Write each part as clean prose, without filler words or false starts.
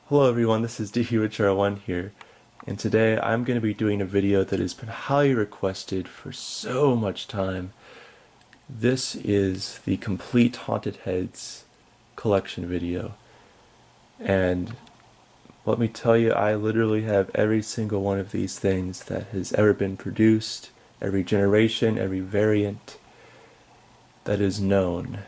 Hello everyone, this is DHR1 here, and today I'm going to be doing a video that has been highly requested for so much time. This is the complete Haunted Heads collection video, and let me tell you, I literally have every single one of these things that has ever been produced, every generation, every variant that is known.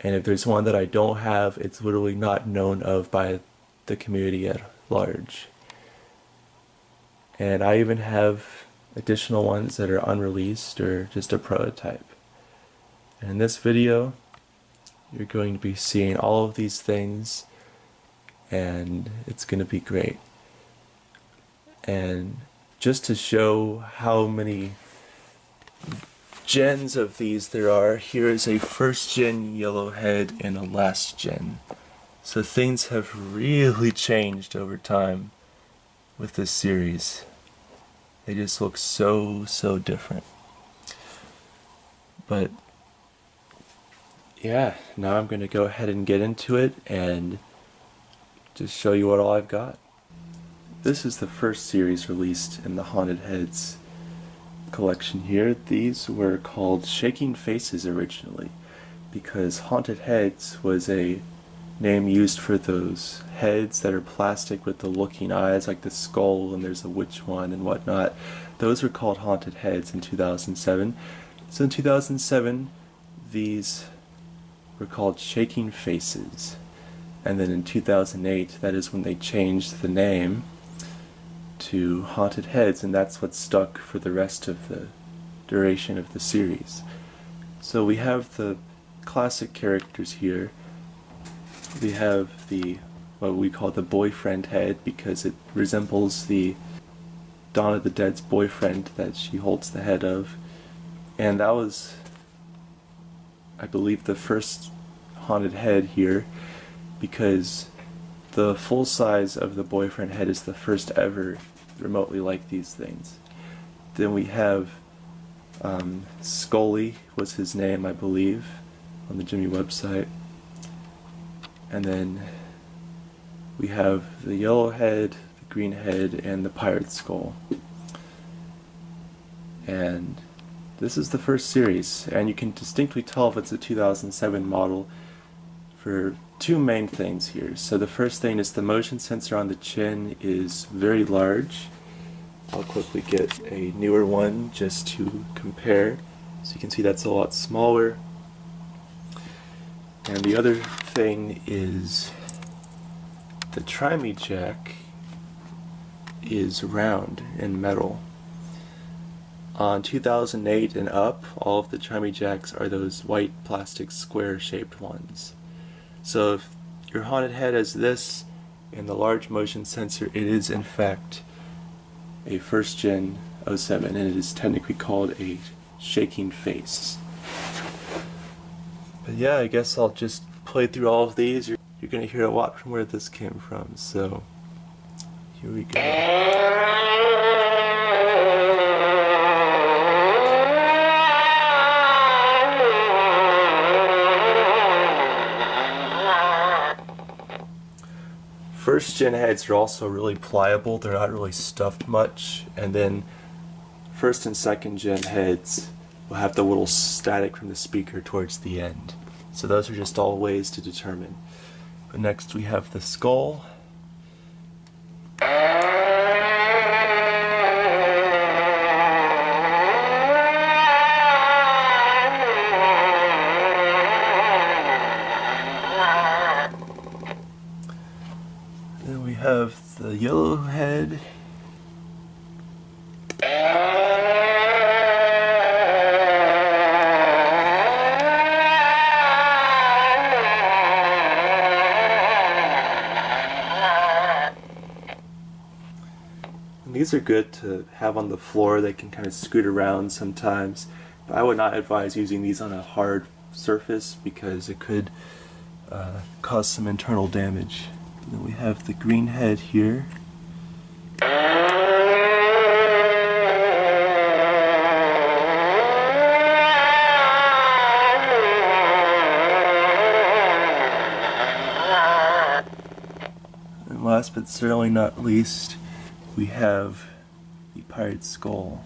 And if there's one that I don't have, it's literally not known of by the community at large. And I even have additional ones that are unreleased or just a prototype. And in this video, you're going to be seeing all of these things, and it's going to be great. And just to show how many gens of these there are, here is a first gen yellow head and a last gen. So things have really changed over time with this series. They just look so different. But yeah, now I'm going to go ahead and get into it and just show you what all I've got. This is the first series released in the Haunted Heads collection here. These were called Shaking Faces originally, because Haunted Heads was a name used for those heads that are plastic with the looking eyes, like the skull, and there's a witch one and whatnot. Those were called Haunted Heads in 2007. So in 2007, these were called Shaking Faces. And then in 2008, that is when they changed the name to Haunted Heads, and that's what stuck for the rest of the duration of the series. So we have the classic characters here. We have the what we call the boyfriend head, because it resembles the Dawn of the Dead's boyfriend that she holds the head of. And that was, I believe, the first haunted head here, because the full size of the boyfriend head is the first ever remotely like these things. Then we have Scully was his name, I believe, on the Gemmy website. And then we have the yellow head, the green head, and the pirate skull. And this is the first series, and you can distinctly tell if it's a 2007 model for two main things here. So the first thing is the motion sensor on the chin is very large. I'll quickly get a newer one just to compare. So you can see that's a lot smaller. And the other thing is the Trimey jack is round in metal. On 2008 and up, all of the Trimey jacks are those white plastic square shaped ones. So if your haunted head has this and the large motion sensor, it is in fact a first gen 07, and it is technically called a shaking face. But yeah, I guess I'll just play through all of these. You're going to hear a lot from where this came from, so here we go. First gen heads are also really pliable, they're not really stuffed much, and then first and second gen heads will have the little static from the speaker towards the end. So those are just all ways to determine. But next we have the skull. Then we have the yellow head. And these are good to have on the floor. They can kind of scoot around sometimes, but I would not advise using these on a hard surface because it could cause some internal damage. Then we have the green head here. And last but certainly not least, we have the pirate skull.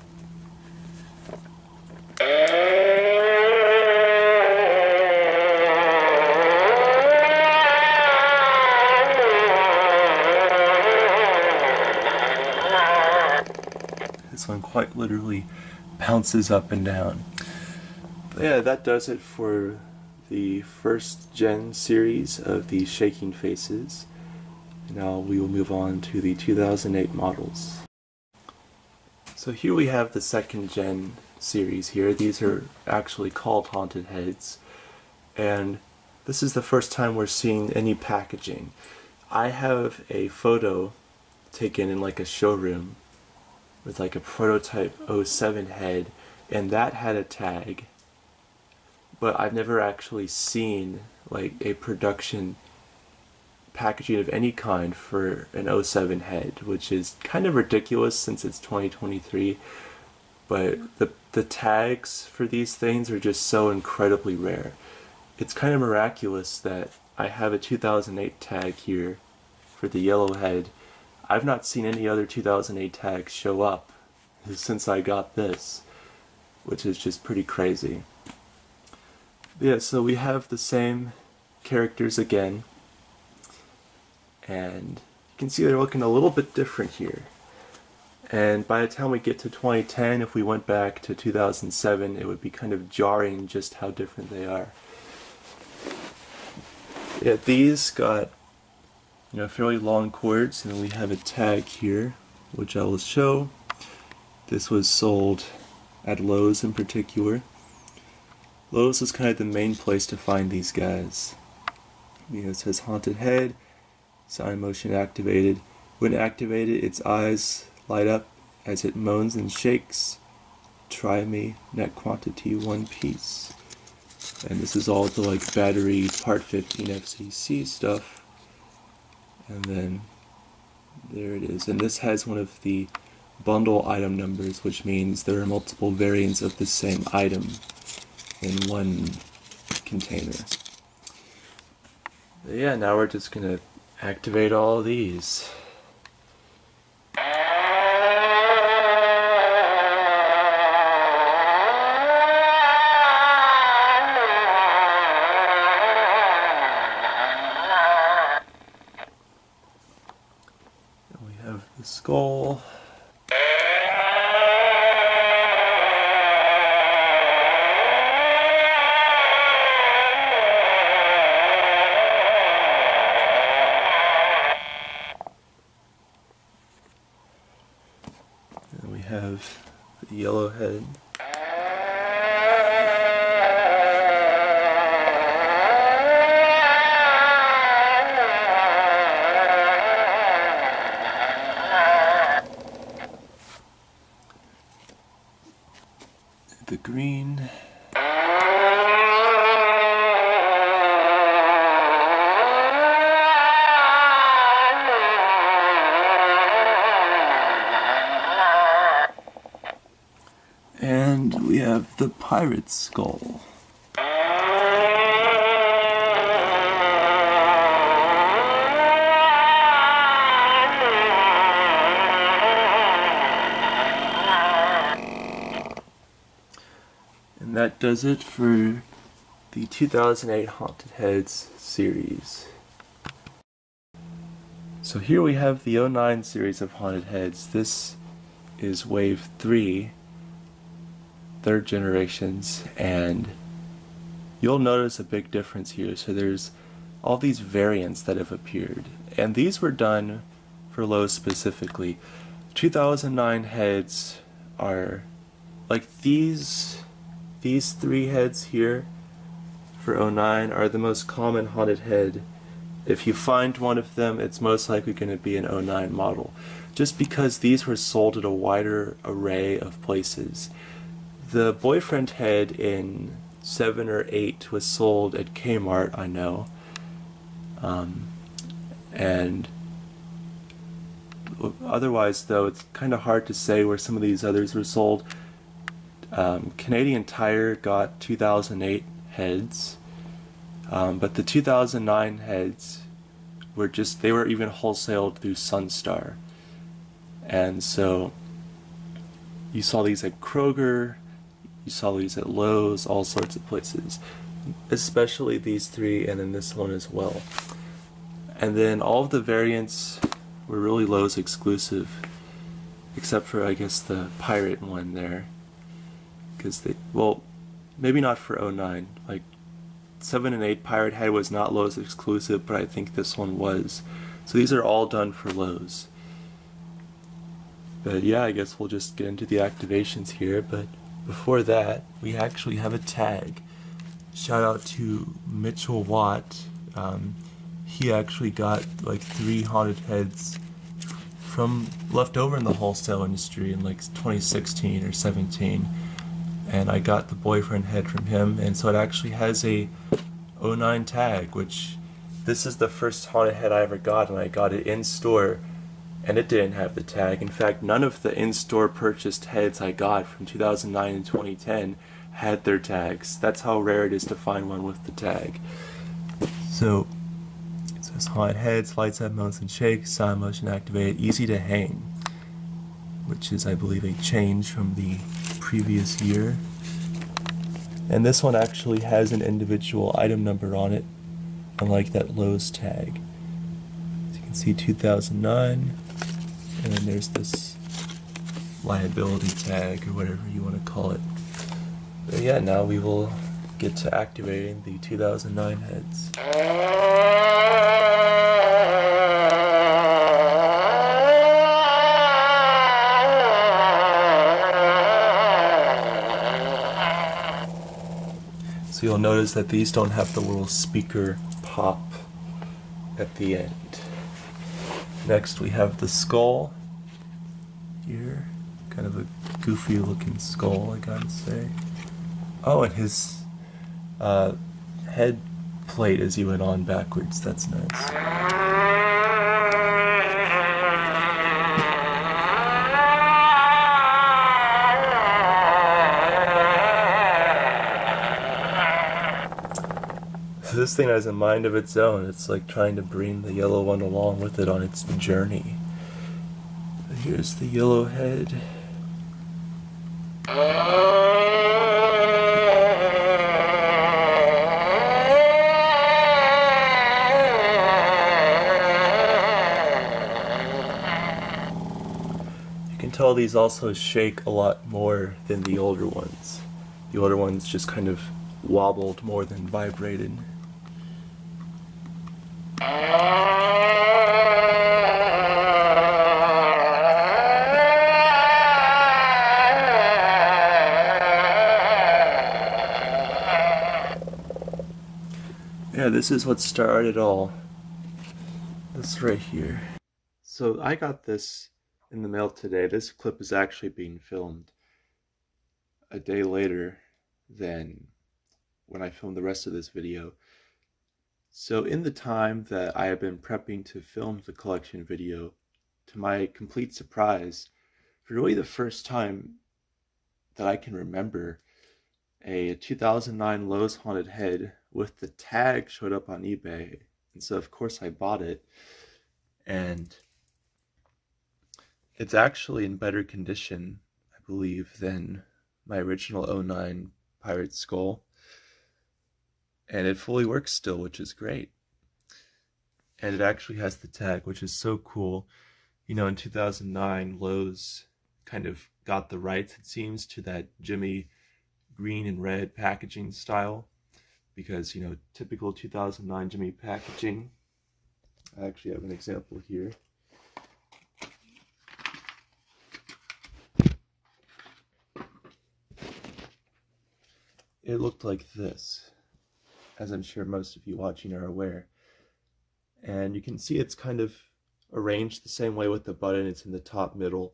This one quite literally bounces up and down. But yeah, that does it for the first gen series of the Shaking Faces. Now we will move on to the 2008 models. So here we have the second gen series here. These are actually called Haunted Heads, and this is the first time we're seeing any packaging. I have a photo taken in like a showroom with like a prototype 07 head, and that had a tag, but I've never actually seen like a production packaging of any kind for an 07 head, which is kind of ridiculous since it's 2023, but the tags for these things are just so incredibly rare. It's kind of miraculous that I have a 2008 tag here for the yellow head. I've not seen any other 2008 tags show up since I got this, which is just pretty crazy. Yeah, so we have the same characters again, and you can see they're looking a little bit different here. And by the time we get to 2010, if we went back to 2007, it would be kind of jarring just how different they are. Yeah, these got, you know, fairly long cords, and we have a tag here, which I will show. This was sold at Lowe's in particular. Lowe's is kind of the main place to find these guys. You know, it says Haunted Head, sound motion activated. When activated, its eyes light up as it moans and shakes. Try me, net quantity 1 piece. And this is all the like battery part 15 FCC stuff. And then there it is. And this has one of the bundle item numbers, which means there are multiple variants of the same item in one container. But yeah, now we're just gonna activate all of these. And we have the skull. And we have the yellow head. The green. And we have the pirate skull. And that does it for the 2008 Haunted Heads series. So here we have the 09 series of Haunted Heads. This is wave 3, third generations, and you'll notice a big difference here. So there's all these variants that have appeared, and these were done for Lowe's specifically. 2009 heads are like these 3 heads here for 09 are the most common haunted head. If you find one of them, it's most likely going to be an 09 model, just because these were sold at a wider array of places. The boyfriend head in 7 or 8 was sold at Kmart, I know, and otherwise though it's kind of hard to say where some of these others were sold. Canadian Tire got 2008 heads, but the 2009 heads they were even wholesaled through Sunstar. And so you saw these at Kroger, you saw these at Lowe's, all sorts of places. Especially these three, and then this one as well. And then all of the variants were really Lowe's exclusive, except for, I guess, the pirate one there. Because well, maybe not for 09. Like, 7 and 8 Pirate Head was not Lowe's exclusive, but I think this one was. So these are all done for Lowe's. But yeah, I guess we'll just get into the activations here. But before that, we actually have a tag. Shout out to Mitchell Watt. He actually got like 3 haunted heads from left over in the wholesale industry in like 2016 or 17, and I got the boyfriend head from him, and so it actually has a 09 tag, which this is the first haunted head I ever got, and I got it in store, and it didn't have the tag. In fact, none of the in-store purchased heads I got from 2009 and 2010 had their tags. That's how rare it is to find one with the tag. So it says haunted heads, lights up, mounts and shakes, sound motion activated, easy to hang, which is, I believe, a change from the previous year. And this one actually has an individual item number on it, unlike that Lowe's tag. As you can see, 2009, and then there's this liability tag, or whatever you want to call it. But yeah, now we will get to activating the 2009 heads. So you'll notice that these don't have the little speaker pop at the end. Next we have the skull here. Kind of a goofy looking skull, I gotta say. Oh, and his head plate as he went on backwards. That's nice. So this thing has a mind of its own. It's like trying to bring the yellow one along with it on its journey. Here's the yellow head. Tell these also shake a lot more than the older ones. The older ones just kind of wobbled more than vibrated. Yeah, this is what started it all. This right here. So I got this in the mail today. This clip is actually being filmed a day later than when I filmed the rest of this video. So in the time that I have been prepping to film the collection video, to my complete surprise, for really the first time that I can remember, a 2009 Lowe's Haunted Head with the tag showed up on eBay. And so of course I bought it, and it's actually in better condition, I believe, than my original 09 Pirate Skull. And it fully works still, which is great. And it actually has the tag, which is so cool. You know, in 2009, Lowe's kind of got the rights, it seems, to that Gemmy green and red packaging style. Because, you know, typical 2009 Gemmy packaging. I actually have an example here. It looked like this, as I'm sure most of you watching are aware. And you can see it's kind of arranged the same way with the button. It's in the top middle.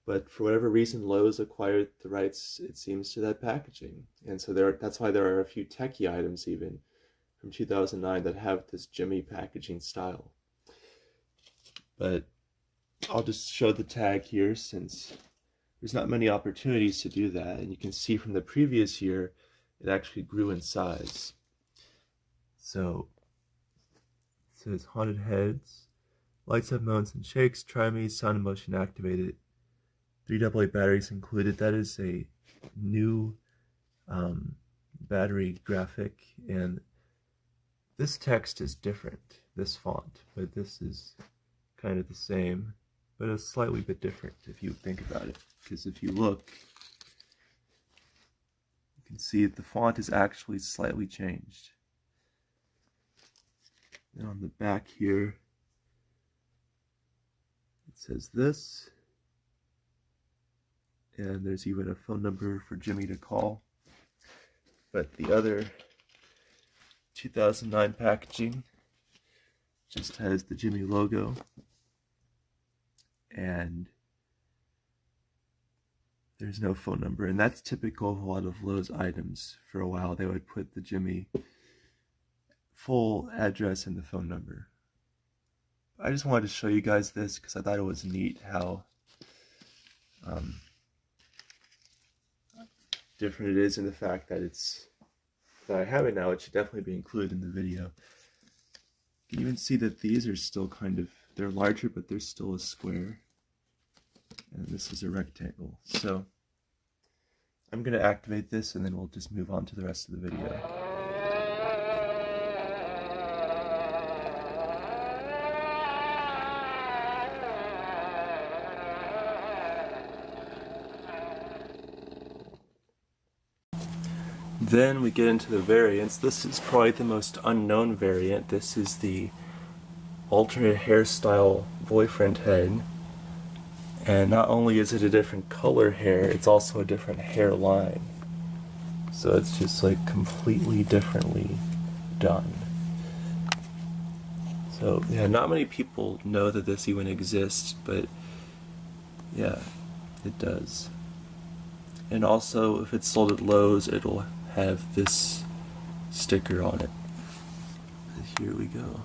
But for whatever reason, Lowe's acquired the rights, it seems, to that packaging. And so that's why there are a few techie items even from 2009 that have this Gemmy packaging style. But I'll just show the tag here, since there's not many opportunities to do that. And you can see from the previous year, it actually grew in size. So says Haunted Headz. Lights have moans and shakes. Try me. Sound and motion activated. 3 AA batteries included. That is a new battery graphic, and this text is different, this font, but this is kind of the same, but a slightly bit different if you think about it, because if you look, you can see that the font is actually slightly changed. And on the back here, it says this, and there's even a phone number for Jimmy to call. But the other 2009 packaging just has the Gemmy logo, and there's no phone number, and that's typical of a lot of Lowe's items. For a while they would put the Gemmy full address and the phone number. I just wanted to show you guys this because I thought it was neat how different it is in the fact that I have it now. It should definitely be included in the video. You can even see that these are still kind of, they're larger, but they're still a square, and this is a rectangle. So I'm going to activate this and then we'll just move on to the rest of the video. Then we get into the variants. This is probably the most unknown variant. This is the alternate hairstyle boyfriend head. And not only is it a different color hair, it's also a different hairline. So it's just like completely differently done. So yeah, not many people know that this even exists, but yeah, it does. And also, if it's sold at Lowe's, it'll have this sticker on it. Here we go.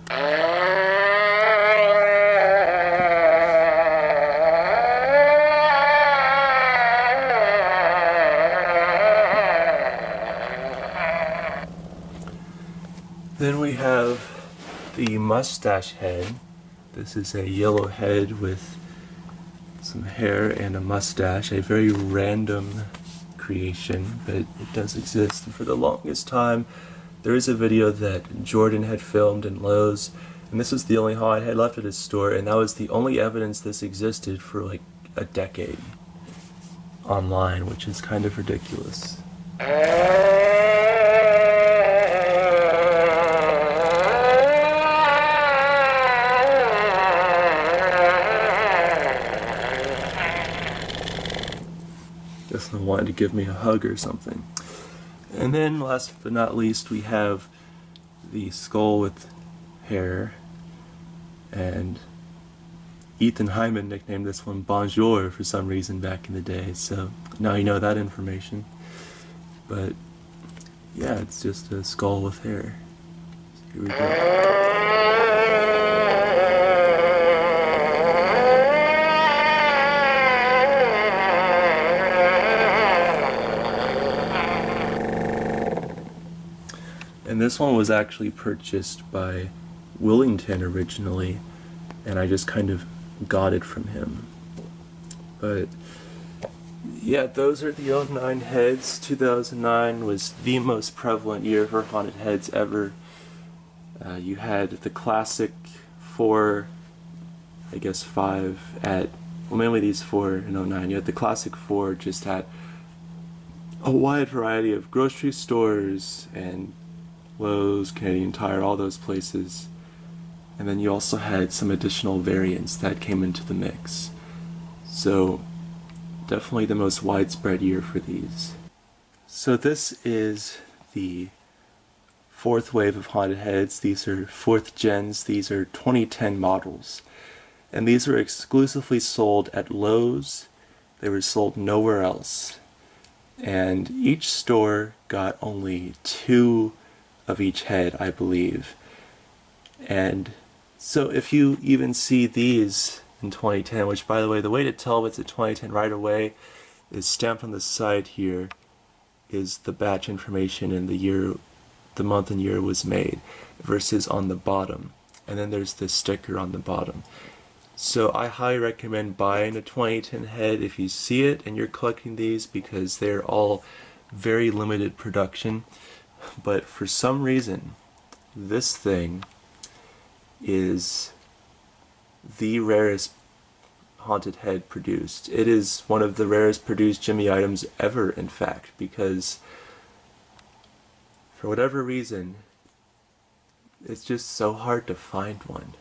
Then we have the mustache head. This is a yellow head with some hair and a mustache, a very random creation, but it does exist. And for the longest time, there is a video that Jordan had filmed in Lowe's, and this was the only haunted head left at his store, and that was the only evidence this existed for like a decade online, which is kind of ridiculous. Guess they wanted to give me a hug or something. And then last but not least, we have the skull with hair, and Ethan Hyman nicknamed this one Bonjour for some reason back in the day, so now you know that information. But yeah, it's just a skull with hair. So here we go. And this one was actually purchased by Willington originally, and I just kind of got it from him. But yeah, those are the 2009 heads. 2009 was the most prevalent year for haunted heads ever. You had the classic 4, I guess 5 at, well, mainly these 4 in 2009. You had the classic 4 just at a wide variety of grocery stores and Lowe's, Canadian Tire, all those places. And then you also had some additional variants that came into the mix. So definitely the most widespread year for these. So this is the 4th wave of haunted heads. These are 4th gens. These are 2010 models. And these were exclusively sold at Lowe's. They were sold nowhere else. And each store got only 2 of each head, I believe. And so if you even see these in 2010, which by the way, the way to tell if it's a 2010 right away is stamped on the side here is the batch information and the year, the month and year was made, versus on the bottom. and then there's this sticker on the bottom. So I highly recommend buying a 2010 head if you see it and you're collecting these, because they're all very limited production. But for some reason, this thing is the rarest haunted head produced. It is one of the rarest produced Gemmy items ever, in fact, because for whatever reason, it's just so hard to find one.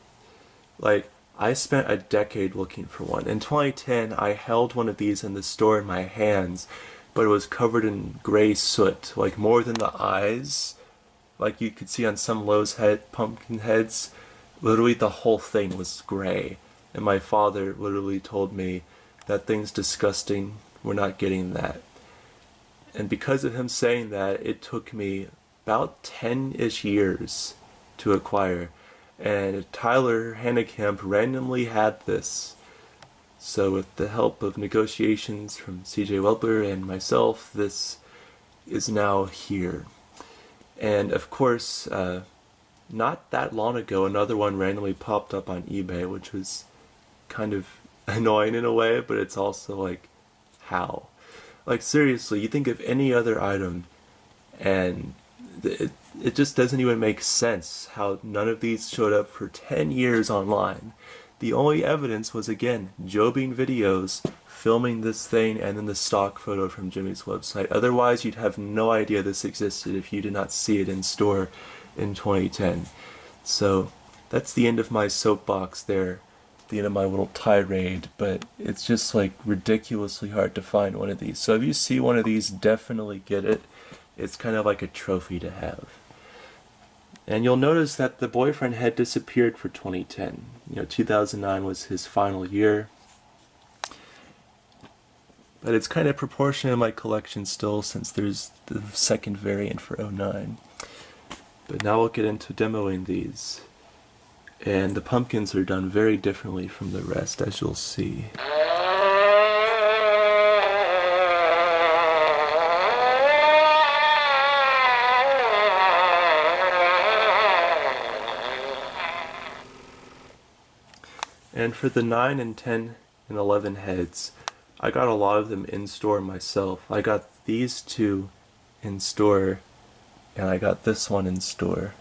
Like, I spent a decade looking for one. In 2010, I held one of these in the store in my hands, but it was covered in gray soot, like more than the eyes. Like you could see on some Lowe's pumpkin heads, literally the whole thing was gray. And my father literally told me, that thing's disgusting, we're not getting that. And because of him saying that, it took me about 10-ish years to acquire. And Tyler Hannekamp randomly had this. So with the help of negotiations from CJ Welper and myself, this is now here. And of course, not that long ago, another one randomly popped up on eBay, which was kind of annoying in a way, but it's also like, how? Like seriously, you think of any other item and it just doesn't even make sense how none of these showed up for 10 years online. The only evidence was, again, jobbing videos filming this thing and then the stock photo from Gemmy's website. Otherwise, you'd have no idea this existed if you did not see it in store in 2010. So that's the end of my soapbox there, the end of my little tirade, but it's just like ridiculously hard to find one of these. So if you see one of these, definitely get it. It's kind of like a trophy to have. And you'll notice that the boyfriend had disappeared for 2010. You know, 2009 was his final year. But it's kind of proportionate in my collection still, since there's the second variant for 09. But now we'll get into demoing these. And the pumpkins are done very differently from the rest, as you'll see. And for the 9 and 10 and 11 heads, I got a lot of them in store myself. I got these two in store, and I got this one in store.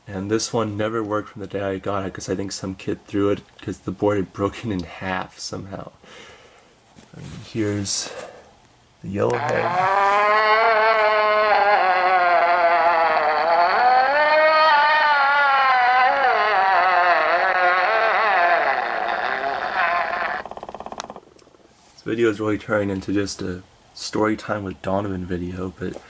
And this one never worked from the day I got it, because I think some kid threw it because the board had broken in half somehow. And here's the yellow head. Video is really turning into just a story time with Donovan video, but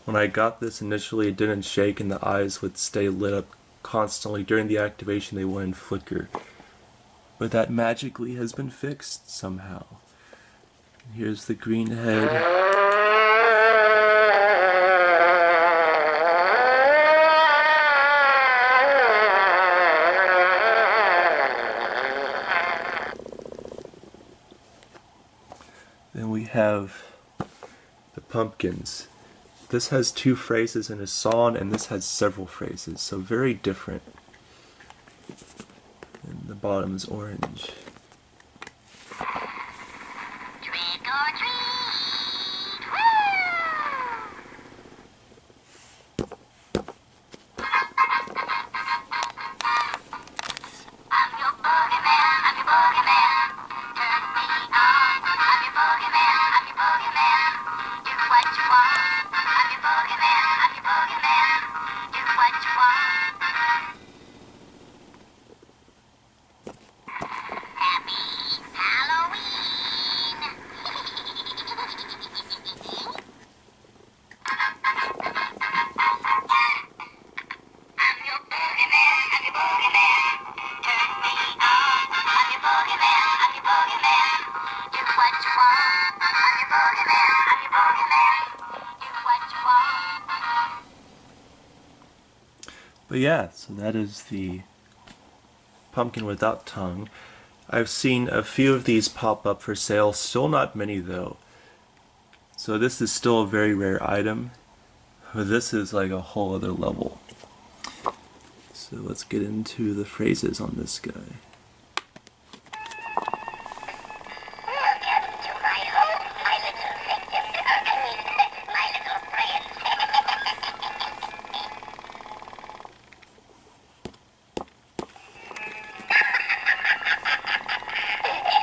when I got this initially, it didn't shake and the eyes would stay lit up constantly. During the activation they wouldn't flicker, but that magically has been fixed somehow. And here's the green head. Then we have the pumpkins. This has 2 phrases and a song, and this has several phrases, so very different. And the bottom is orange. Trick or treat! Woo! I'm your boogeyman, I'm your boogeyman. Turn me on, I'm your boogeyman, I'm your boogeyman. Do what you want, I'm your boogeyman, I'm your boogeyman. Do what you want. Happy Halloween! I'm your boogeyman, I'm your boogeyman. Turn me on, I'm your boogeyman, I'm your boogeyman. Do what you want, I'm your boogeyman, I'm your boogeyman. Do what you want. But yeah, so that is the pumpkin without tongue. I've seen a few of these pop up for sale, still not many though. So this is still a very rare item, but this is like a whole other level. So let's get into the phrases on this guy. Welcome to my home, my little victim. My little friend.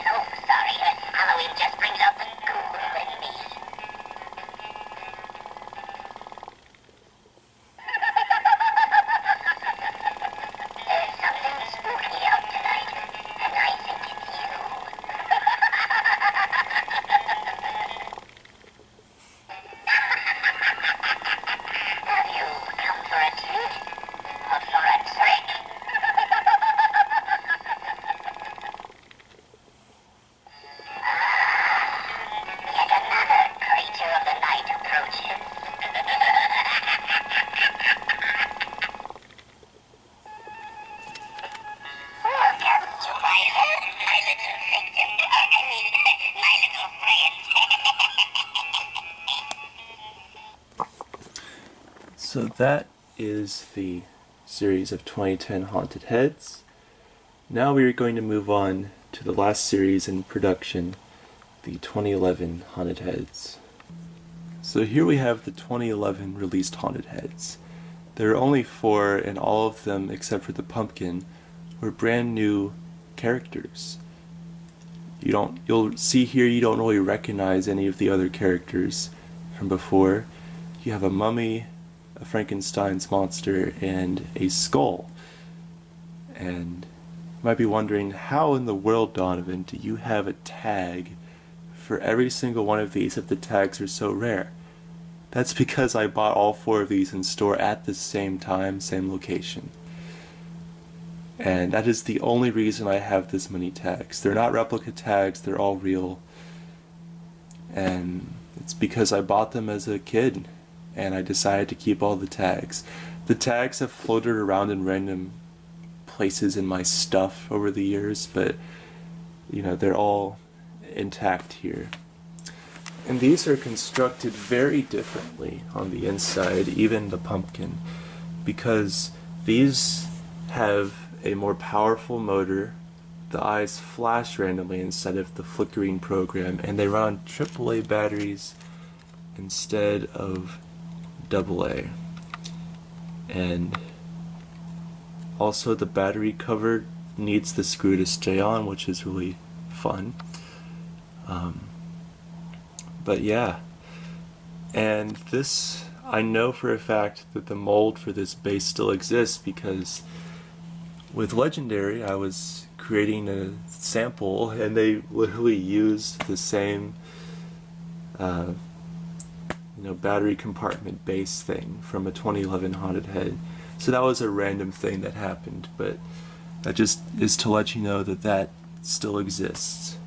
Oh, sorry. Halloween just brings out the ghoul in me. There's something spooky out tonight, and I think it's you. Have you come for a treat? Or for a trick? Yet another creature of the night approaches. Welcome to my home, my little victim. My little friend. So that is the series of 2010 Haunted Heads. Now we are going to move on to the last series in production, the 2011 Haunted Heads. So here we have the 2011 released Haunted Heads. There are only 4, and all of them, except for the pumpkin, were brand new characters. You'll see here you don't really recognize any of the other characters from before. You have a mummy, a Frankenstein's monster, and a skull. And you might be wondering, how in the world, Donovan, do you have a tag for every single one of these if the tags are so rare? That's because I bought all 4 of these in store at the same time, same location. And that is the only reason I have this many tags. They're not replica tags, they're all real. And it's because I bought them as a kid, and I decided to keep all the tags. The tags have floated around in random places in my stuff over the years, but you know, they're all intact here. And these are constructed very differently on the inside, even the pumpkin, because these have a more powerful motor. The eyes flash randomly instead of the flickering program, and they run on AAA batteries instead of AA. And also the battery cover needs the screw to stay on, which is really fun. But yeah, and this, I know for a fact that the mold for this base still exists, because with Legendary I was creating a sample and they literally used the same battery compartment base thing from a 2011 Haunted Head. So that was a random thing that happened, but that just is to let you know that that still exists.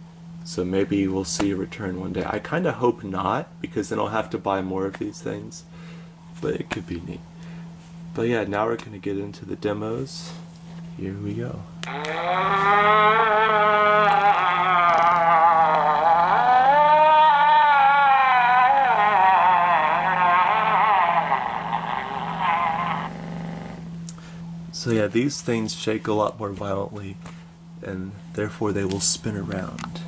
So maybe we'll see a return one day. I kind of hope not, because then I'll have to buy more of these things, but it could be neat. But yeah, now we're going to get into the demos. Here we go. So yeah, these things shake a lot more violently, and therefore they will spin around.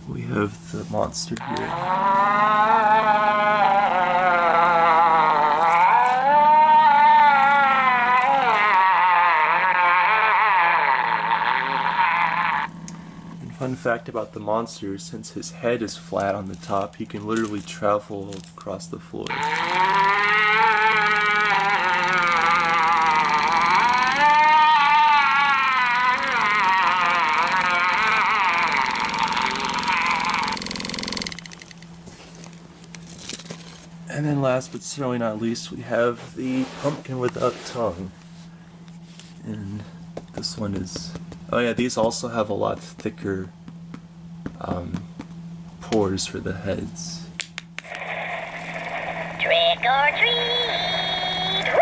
We have the monster here. Fun fact about the monster, since his head is flat on the top, he can literally travel across the floor. And then last but certainly not least, we have the pumpkin without tongue. And this one is... oh yeah, these also have a lot thicker pores for the heads. Trick or treat! Woo!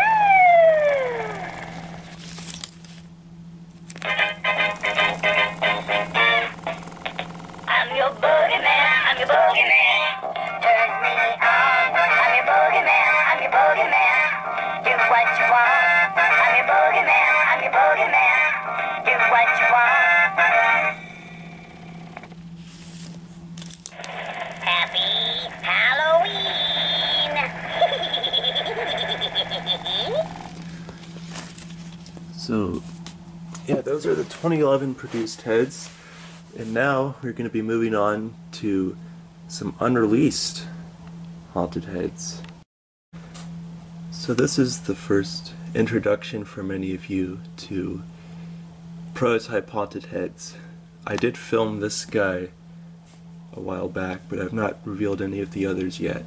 your boogeyman, I'm your boogeyman. Turn me on, I'm your boogeyman, I'm your boogeyman. Do what you want, I'm your boogeyman, I'm your boogeyman. Do what you want. Happy Halloween! So, yeah, those are the 2011 produced Headz, and now we're going to be moving on to some unreleased haunted Headz. So this is the first introduction for many of you to prototype haunted Headz. I did film this guy a while back, but I've not revealed any of the others yet.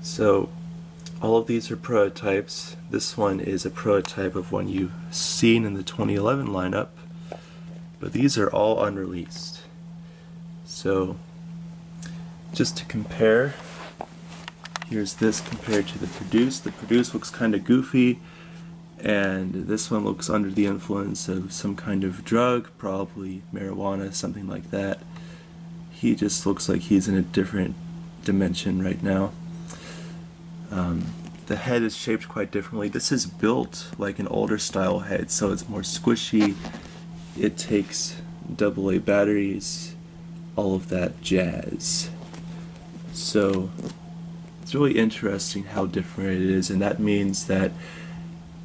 So all of these are prototypes. This one is a prototype of one you've seen in the 2011 lineup, but these are all unreleased. So just to compare, here's this compared to the produced. The produced looks kind of goofy, and this one looks under the influence of some kind of drug, probably marijuana, something like that. He just looks like he's in a different dimension right now. The head is shaped quite differently. This is built like an older style head, so it's more squishy. It takes AA batteries, all of that jazz. So it's really interesting how different it is, and that means that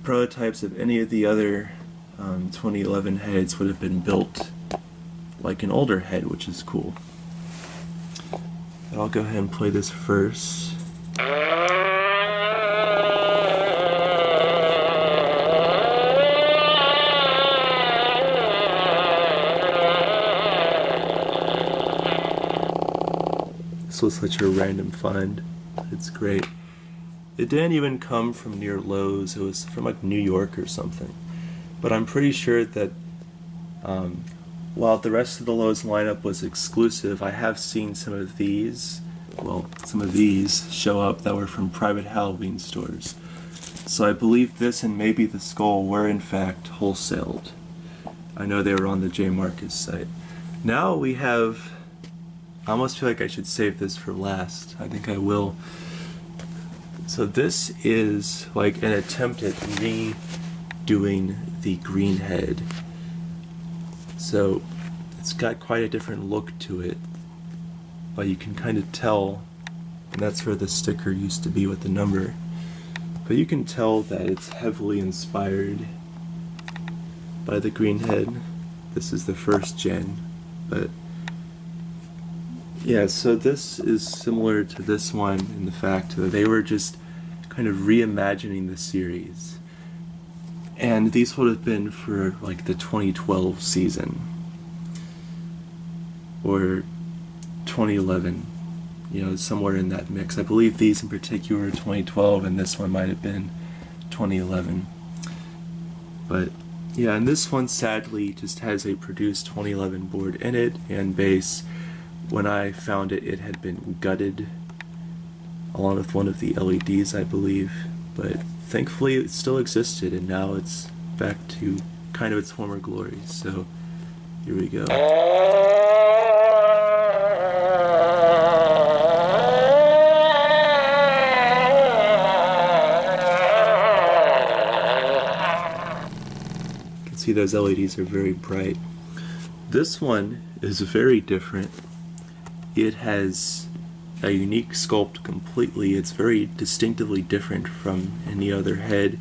prototypes of any of the other 2011 heads would have been built like an older head, which is cool. I'll go ahead and play this first. This was such a random find. It's great. It didn't even come from near Lowe's. It was from like New York or something. But I'm pretty sure that while the rest of the Lowe's lineup was exclusive, I have seen some of these show up that were from private Halloween stores. So I believe this and maybe the skull were in fact wholesaled. I know they were on the J. Marcus site. Now we have, I almost feel like I should save this for last. I think I will. So this is like an attempt at redoing the green head. So it's got quite a different look to it, but you can kind of tell, and that's where the sticker used to be with the number, but you can tell that it's heavily inspired by the green head. This is the first gen, but yeah, so this is similar to this one in the fact that they were just kind of reimagining the series. And these would have been for like the 2012 season or 2011, you know, somewhere in that mix. I believe these in particular are 2012 and this one might have been 2011. But yeah, and this one sadly just has a produced 2011 board in it and base. When I found it, it had been gutted along with one of the LEDs, I believe, but thankfully it still existed and now it's back to kind of its former glory. So here we go. You can see those LEDs are very bright. This one is very different. It has a unique sculpt completely. It's very distinctively different from any other head,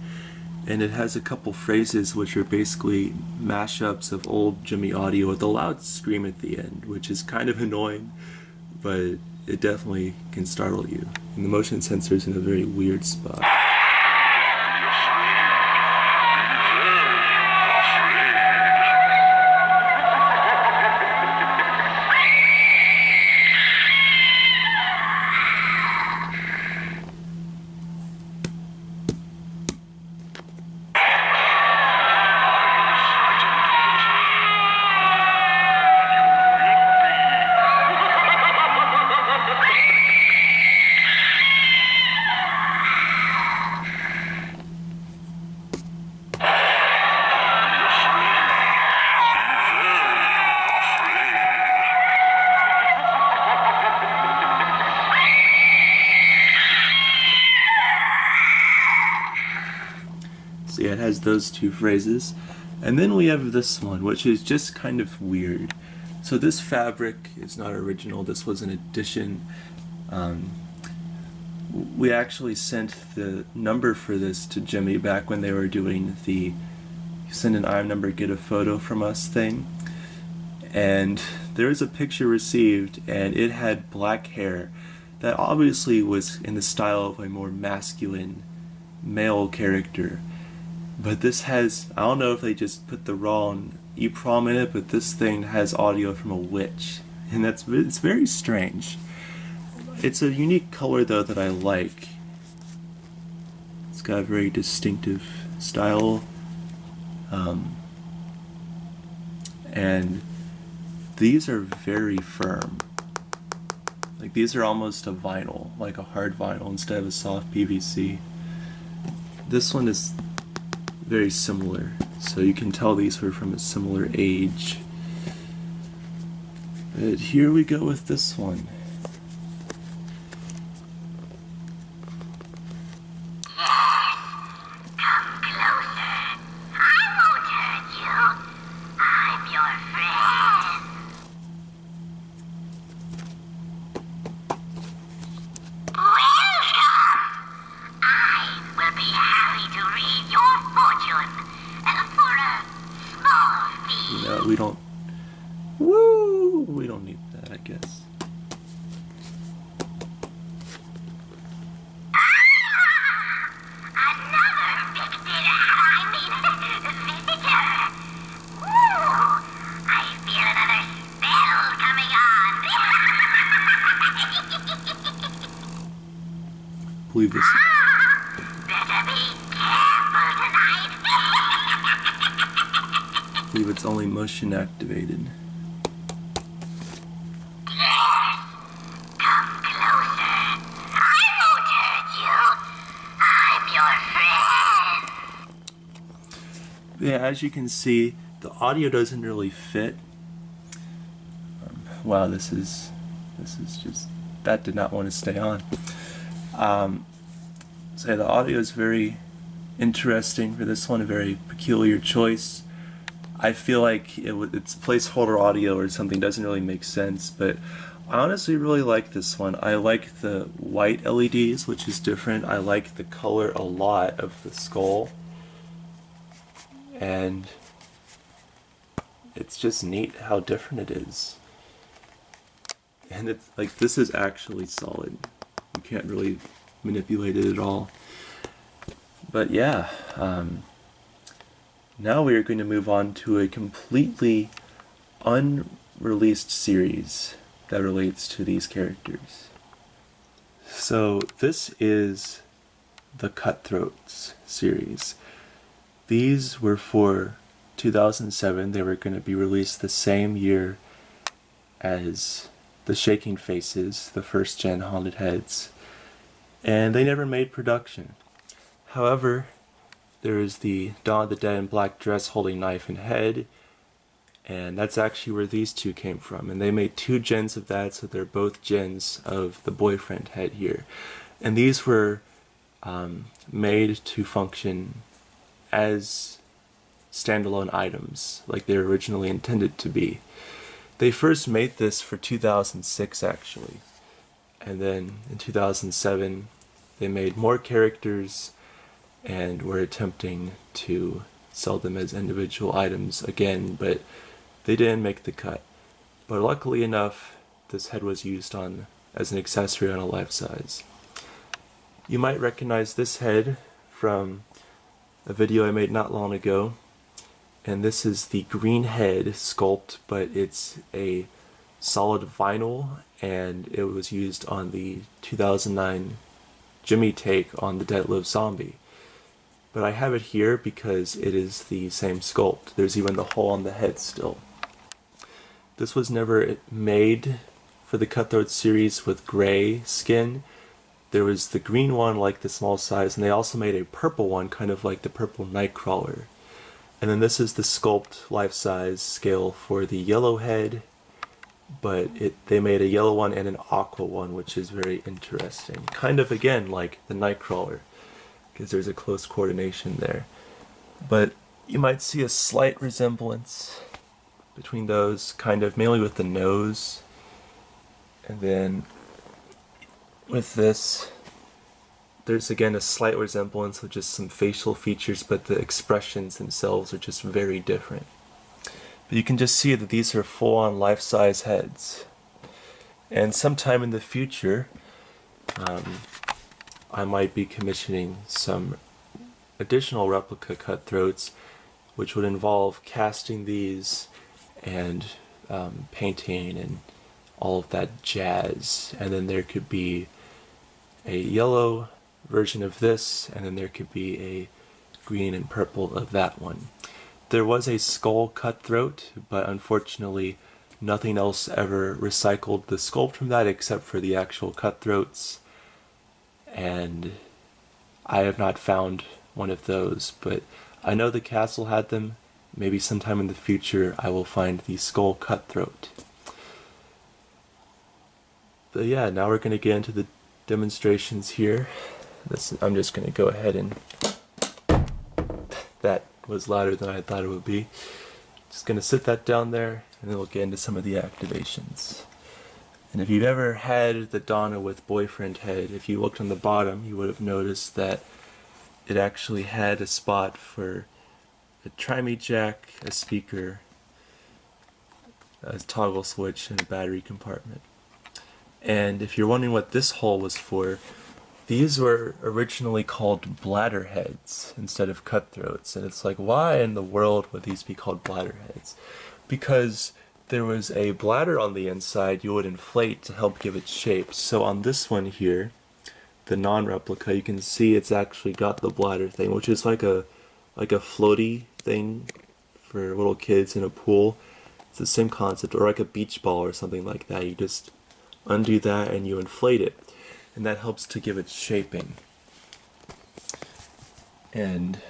and it has a couple phrases which are basically mashups of old Gemmy audio with a loud scream at the end, which is kind of annoying, but it definitely can startle you. And the motion sensor is in a very weird spot. has those two phrases. And then we have this one, which is just kind of weird. So this fabric is not original, this was an addition. We actually sent the number for this to Gemmy back when they were doing the send an item number, get a photo from us thing. And there was a picture received, and it had black hair that obviously was in the style of a more masculine male character. But this has, I don't know if they just put the wrong EEPROM in it, but this thing has audio from a witch. And it's very strange. It's a unique color though that I like. It's got a very distinctive style. And these are very firm. Like these are almost a vinyl, like a hard vinyl instead of a soft PVC. This one is very similar, so you can tell these were from a similar age. But here we go with this one. We don't. Woo! We don't need that, I guess. Another visitor. Woo! I feel another spell coming on. Believe this. Better be careful tonight. I believe it's only motion activated. Yes, come closer. I won't hurt you. I'm your friend. Yeah, as you can see, the audio doesn't really fit. Wow, this is just, that did not want to stay on. So the audio is very interesting for this one, a very peculiar choice. I feel like it's placeholder audio or something, doesn't really make sense, but I honestly really like this one. I like the white LEDs, which is different. I like the color a lot of the skull, and it's just neat how different it is. And it's like, this is actually solid. You can't really manipulate it at all. But yeah, now we are going to move on to a completely unreleased series that relates to these characters. So this is the Cutthroats series. These were for 2007. They were going to be released the same year as the Shaking Faces, the first gen Haunted Heads, and they never made production. However, there is the Dawn of the Dead in black dress holding knife and head, and that's actually where these two came from. And they made 2 gens of that, so they're both gens of the boyfriend head here. And these were made to function as standalone items, like they were originally intended to be. They first made this for 2006 actually, and then in 2007 they made more characters and were attempting to sell them as individual items again, but they didn't make the cut. But luckily enough, this head was used as an accessory on a life size. You might recognize this head from a video I made not long ago, and this is the green head sculpt, but it's a solid vinyl, and it was used on the 2009 Gemmy take on the Dead Live Zombie. But I have it here because it is the same sculpt. There's even the hole on the head still. This was never made for the Cutthroat series with gray skin. There was the green one like the small size, and they also made a purple one kind of like the purple Nightcrawler. And then this is the sculpt life-size scale for the yellow head, but they made a yellow one and an aqua one, which is very interesting. Kind of again like the Nightcrawler, because there's a close coordination there. But you might see a slight resemblance between those, kind of mainly with the nose, and then with this there's again a slight resemblance with just some facial features, but the expressions themselves are just very different. But you can just see that these are full-on life-size heads. And sometime in the future, I might be commissioning some additional replica cutthroats, which would involve casting these and painting and all of that jazz. And then there could be a yellow version of this, and then there could be a green and purple of that one. There was a skull cutthroat, but unfortunately nothing else ever recycled the sculpt from that except for the actual cutthroats, and I have not found one of those, but I know the castle had them. Maybe sometime in the future I will find the skull cutthroat. But yeah, now we're going to get into the demonstrations here. I'm just going to go ahead and... That was louder than I thought it would be. Just going to sit that down there, and then we'll get into some of the activations. And if you've ever had the Donna with boyfriend head, if you looked on the bottom, you would have noticed that it actually had a spot for a tri-me jack, a speaker, a toggle switch, and a battery compartment. And if you're wondering what this hole was for, these were originally called bladder heads instead of cutthroats. And it's like, why in the world would these be called bladder heads? Because there was a bladder on the inside you would inflate to help give it shape. So on this one here, the non-replica, you can see it's actually got the bladder thing, which is like a floaty thing for little kids in a pool. It's the same concept, or like a beach ball or something like that. You just undo that and you inflate it, and that helps to give it shaping. And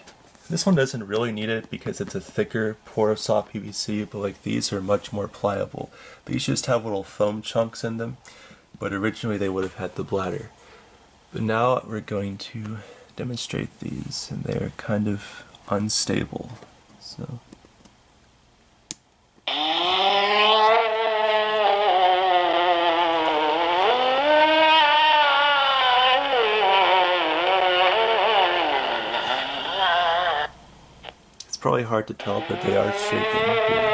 this one doesn't really need it because it's a thicker porous soft PVC, but like these are much more pliable. These just have little foam chunks in them, but originally they would have had the bladder. But now we're going to demonstrate these, and they're kind of unstable. So it's probably hard to tell, but they are shaking here.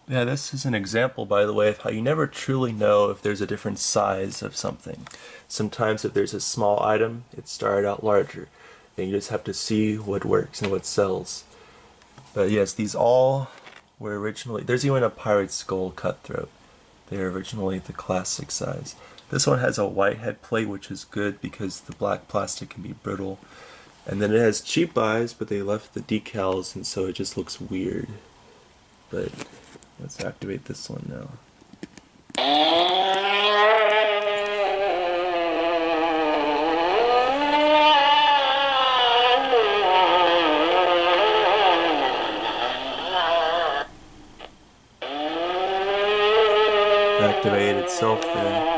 Yeah, this is an example, by the way, of how you never truly know if there's a different size of something. Sometimes if there's a small item, it started out larger, and you just have to see what works and what sells. But yes, these all were originally... There's even a pirate skull cutthroat. They were originally the classic size. This one has a white head plate, which is good because the black plastic can be brittle. And then it has cheap eyes, but they left the decals, and so it just looks weird. But let's activate this one now. Activate itself there.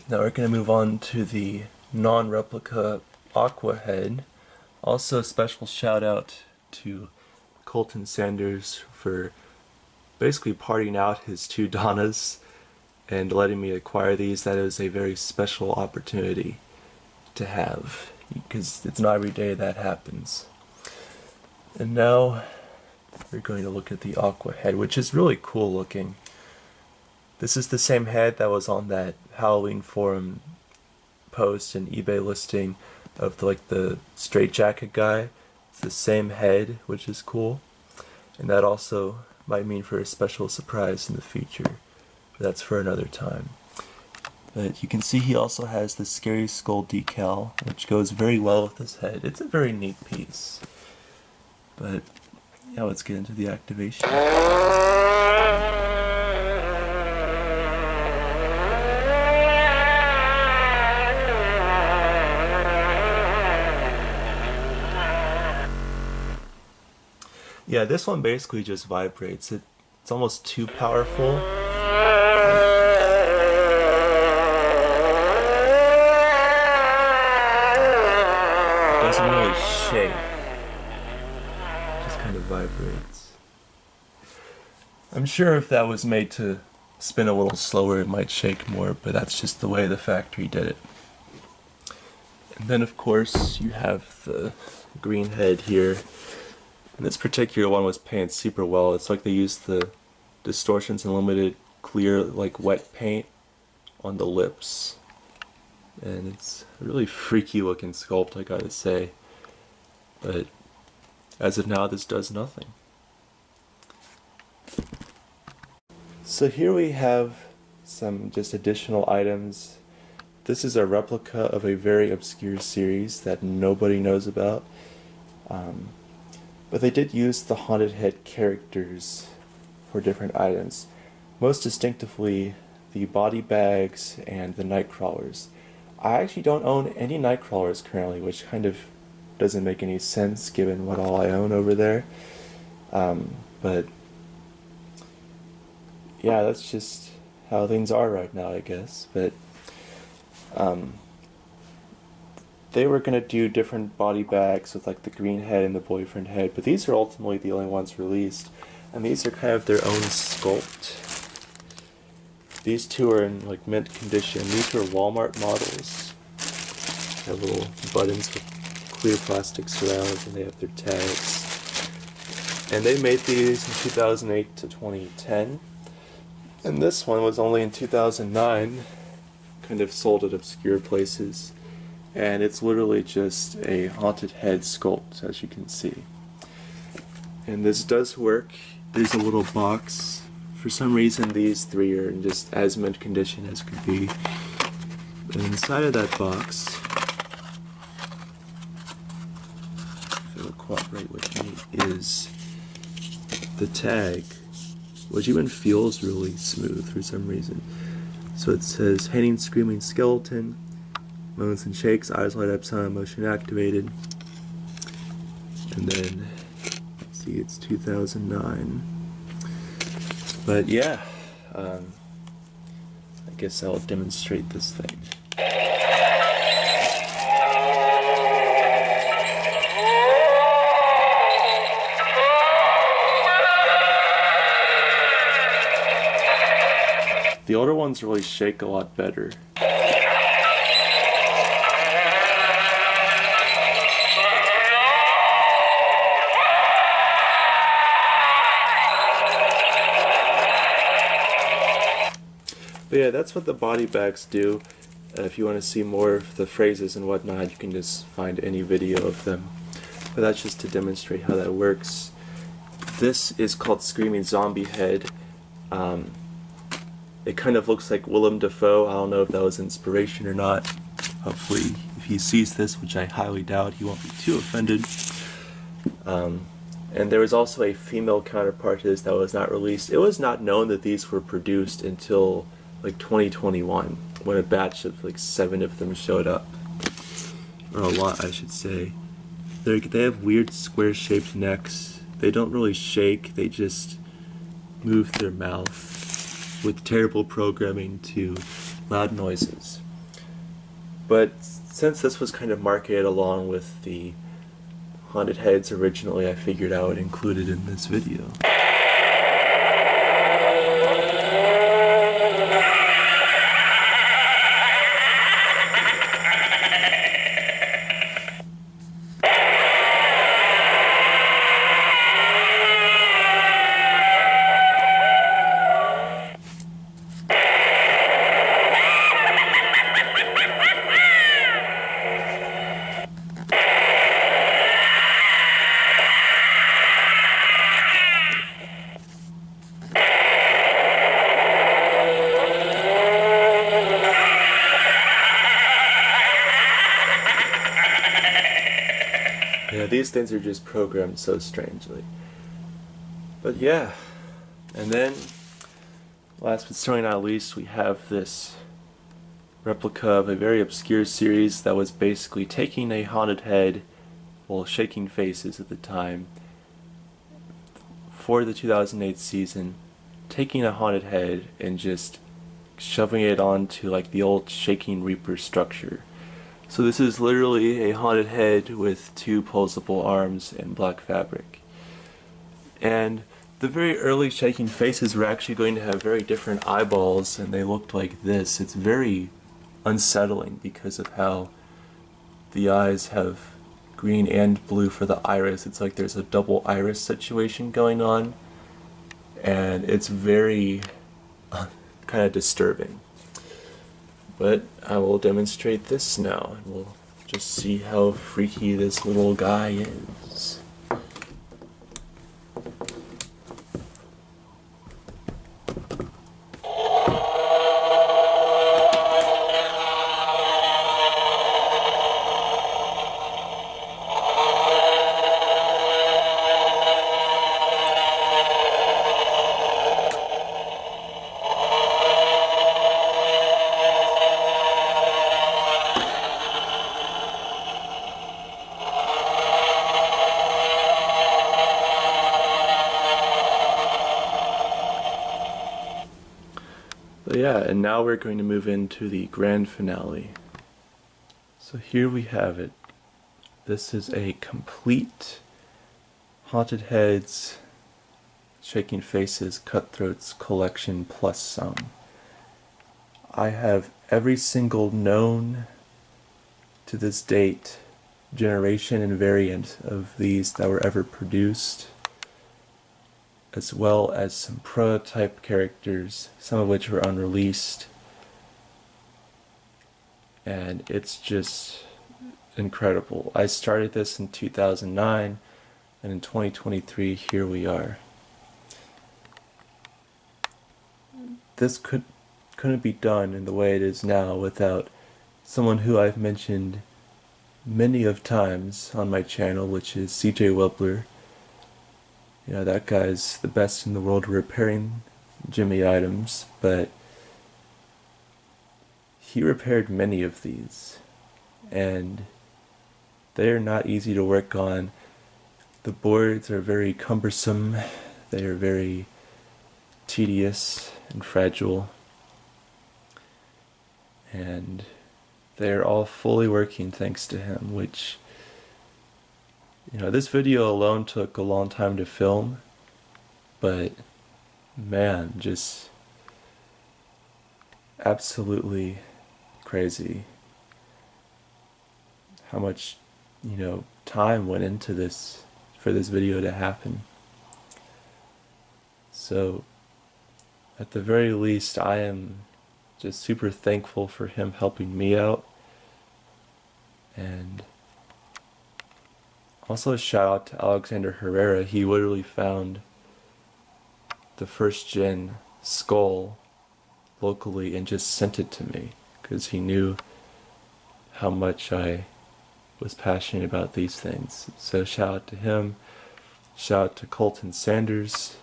Now we're going to move on to the non-replica aqua head. Also a special shout out to Colton Sanders for basically partying out his two Donnas and letting me acquire these. That is a very special opportunity to have, because it's not every day that happens. And now we're going to look at the aqua head, which is really cool looking. This is the same head that was on that Halloween forum post and eBay listing of the straitjacket guy. It's the same head, which is cool. And that also might mean for a special surprise in the future. But that's for another time. But you can see he also has the Scary Skull decal, which goes very well with his head. It's a very neat piece. But yeah, let's get into the activation. Yeah, this one basically just vibrates. It's almost too powerful. It doesn't really shake. It just kind of vibrates. I'm sure if that was made to spin a little slower, it might shake more, but that's just the way the factory did it. And then of course you have the green head here. And this particular one was painted super well. It's like they used the Distortions Unlimited clear, like wet paint on the lips. And it's a really freaky looking sculpt, I gotta say. But as of now, this does nothing. So here we have some just additional items. This is a replica of a very obscure series that nobody knows about. But they did use the Haunted Head characters for different items. Most distinctively, the body bags and the Nightcrawlers. I actually don't own any Nightcrawlers currently, which kind of doesn't make any sense given what all I own over there. But yeah, that's just how things are right now, I guess. But they were going to do different body bags with like the green head and the boyfriend head, but these are ultimately the only ones released, and these are kind of their own sculpt. These two are in like mint condition. These were Walmart models. They have little buttons with clear plastic surrounds, and they have their tags. And they made these in 2008 to 2010. And this one was only in 2009, kind of sold at obscure places. And it's literally just a haunted head sculpt, as you can see. And this does work. There's a little box. For some reason these three are in just as mint condition as could be. And inside of that box, if it'll cooperate with me, is the tag, which even feels really smooth for some reason. So it says, Hanging Screaming Skeleton, moans and shakes, eyes light up, sound motion activated. And then, let's see, it's 2009. But yeah, I guess I'll demonstrate this thing. The older ones really shake a lot better. But yeah, that's what the body bags do. If you want to see more of the phrases and whatnot, you can just find any video of them. But that's just to demonstrate how that works. This is called Screaming Zombie Head. It kind of looks like Willem Dafoe. I don't know if that was inspiration or not. Hopefully, if he sees this, which I highly doubt, he won't be too offended. And there was also a female counterpart to this that was not released. It was not known that these were produced until like 2021, when a batch of like 7 of them showed up. Or a lot, I should say. They have weird square-shaped necks. They don't really shake, they just move their mouth with terrible programming to loud noises. But since this was kind of marketed along with the Haunted Heads originally, I figured I would include it in this video. these things are just programmed so strangely. But yeah, and then last but certainly not least, we have this replica of a very obscure series that was basically taking a haunted head, well, Shaking Faces at the time, for the 2008 season, taking a haunted head and just shoving it onto like the old Shaking Reaper structure. So this is literally a haunted head with two posable arms and black fabric. And the very early Shaking Faces were actually going to have very different eyeballs, and they looked like this. It's very unsettling because of how the eyes have green and blue for the iris. It's like there's a double iris situation going on, and it's very kind of disturbing. But I will demonstrate this now, and we'll just see how freaky this little guy is. But yeah, and now we're going to move into the grand finale. So here we have it. This is a complete Haunted Heads, Shaking Faces, Cutthroats collection plus some. I have every single known to this date generation and variant of these that were ever produced, as well as some prototype characters, some of which were unreleased. And it's just incredible. I started this in 2009, and in 2023, here we are. This couldn't be done in the way it is now without someone who I've mentioned many of times on my channel, which is CJ Webler. You know, that guy's the best in the world repairing Gemmy items, but he repaired many of these, and they are not easy to work on. The boards are very cumbersome, they are very tedious and fragile, and they are all fully working thanks to him, which, you know, this video alone took a long time to film, but man, just absolutely crazy how much, you know, time went into this for this video to happen. So at the very least, I am just super thankful for him helping me out, and also a shout out to Alexander Herrera. He literally found the first gen skull locally and just sent it to me because he knew how much I was passionate about these things. So shout out to him. Shout out to Colton Sanders,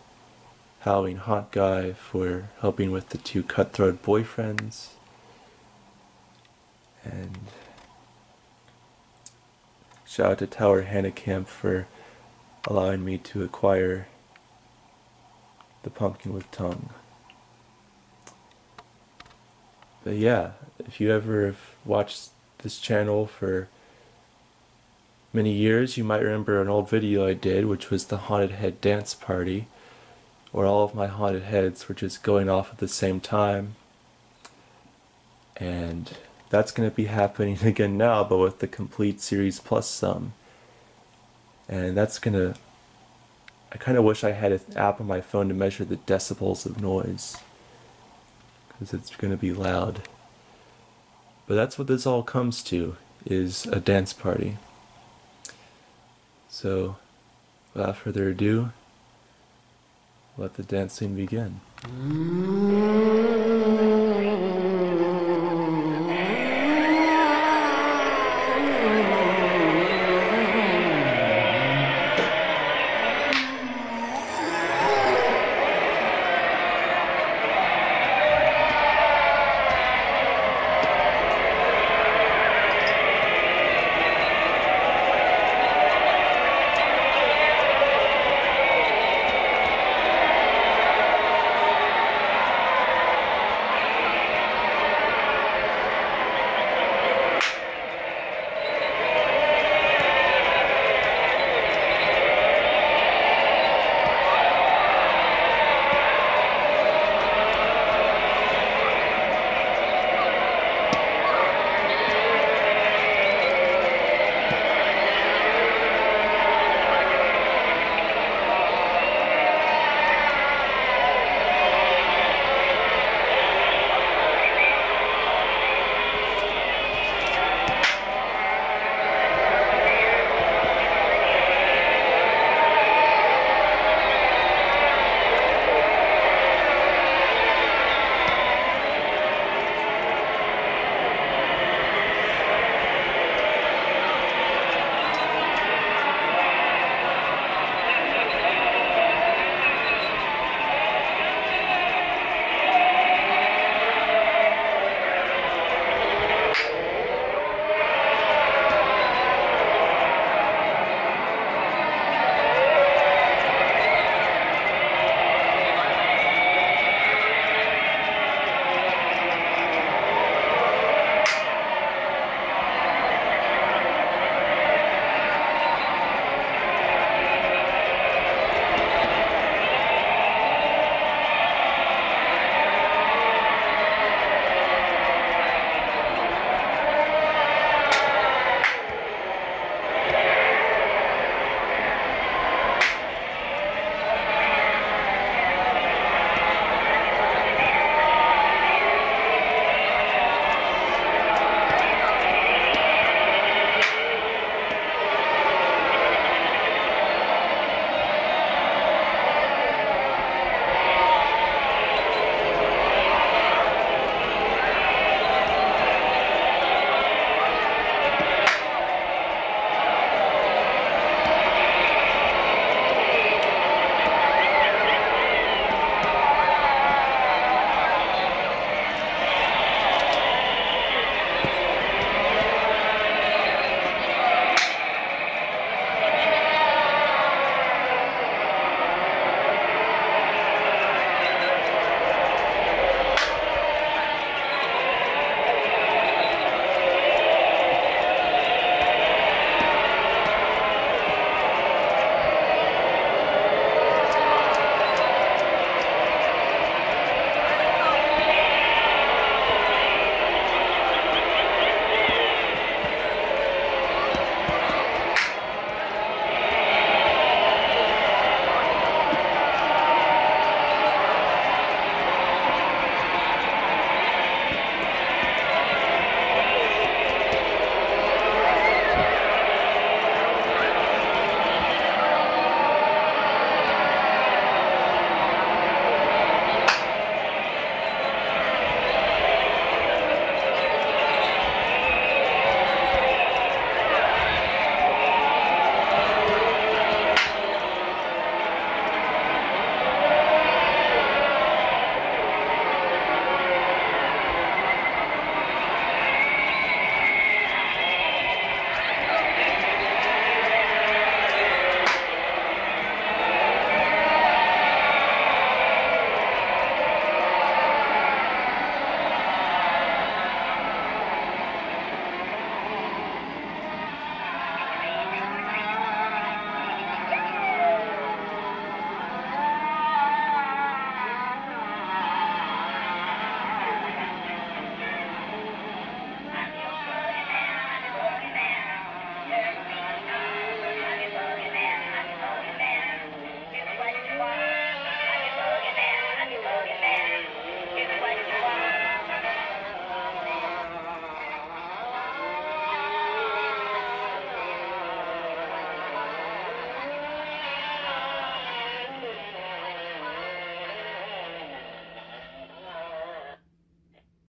Halloween Hot Guy, for helping with the two Cutthroat boyfriends. And shout out to Tower Hanekamp for allowing me to acquire the pumpkin with tongue. But yeah, if you ever have watched this channel for many years, you might remember an old video I did, which was the Haunted Head Dance Party, where all of my haunted heads were just going off at the same time. And that's going to be happening again now, but with the complete series plus some. And that's going to... I kind of wish I had an app on my phone to measure the decibels of noise, because it's going to be loud. But that's what this all comes to, is a dance party. So, without further ado, let the dancing begin.